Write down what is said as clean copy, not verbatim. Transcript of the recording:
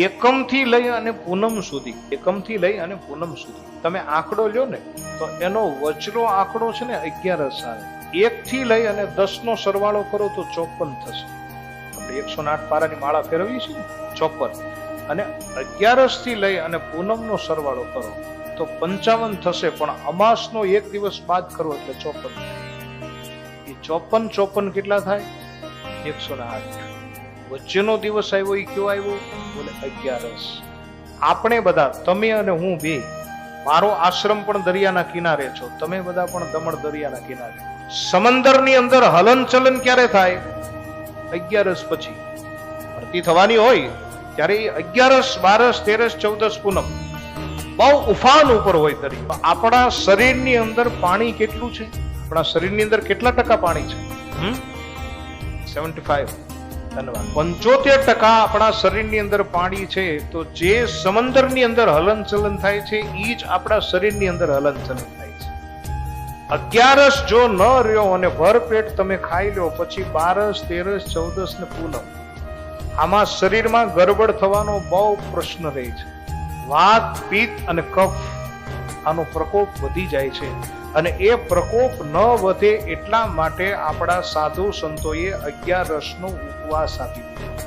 એકમ થી લઈ અને પૂનમ સુધી તમે આંકડો લ્યો ને તો એનો વચલો આંકડો છે ને 11 આવે. 1 થી લઈ અને 10 નો સરવાળો કરો તો 54 થશે. આપણે 108 પારાની માળા ફેરવીએ છીએ ને 54, અને 11 થી લઈ અને પૂનમ નો સરવાળો કરો તો 55 થશે. પણ અમાસ નો એક દિવસ બાદ કરો એટલે 54 થાય. એ 54 કેટલા થાય? 108. વચ્ચેનો દિવસ આવ્યો એ કયો આવ્યો? બોલે 11. આપણે બધા, તમે અને હું બે, મારો આશ્રમ પણ દરિયાના કિનારે છો, તમે બધા પણ દમણ દરિયાના કિનારે. સમંદરની અંદર હલનચલન ક્યારે થાય? 11 પછી ભરતી થવાની હોય ત્યારે 11, 12, 13, 14 પૂનમ બહુ ઉફાન ઉપર હોય દરિયો. આપણા શરીરની અંદર પાણી કેટલું છે? આપણા શરીરની અંદર કેટલા ટકા પાણી છે? 75. 75% આપણા શરીરની અંદર પાણી છે. તો જે સમંદરની અંદર હલનચલન થાય છે એ જ આપણા શરીરની અંદર હલનચલન થાય છે. 11 જો ન રહ્યો અને ભરપેટ તમે ખાઈ લો, પછી 12, 13, 14 ને પૂનમ, આમાં શરીરમાં ગરબડ થવાનો બહુ પ્રશ્ન રહે છે. વાત, પિત્ત અને કફ આનો પ્રકોપ વધી જાય છે. અને એ પ્રકોપ ન વધે એટલા માટે આપણા સાધુ સંતોએ 11 નો ઉપવાસ આપી દીધો.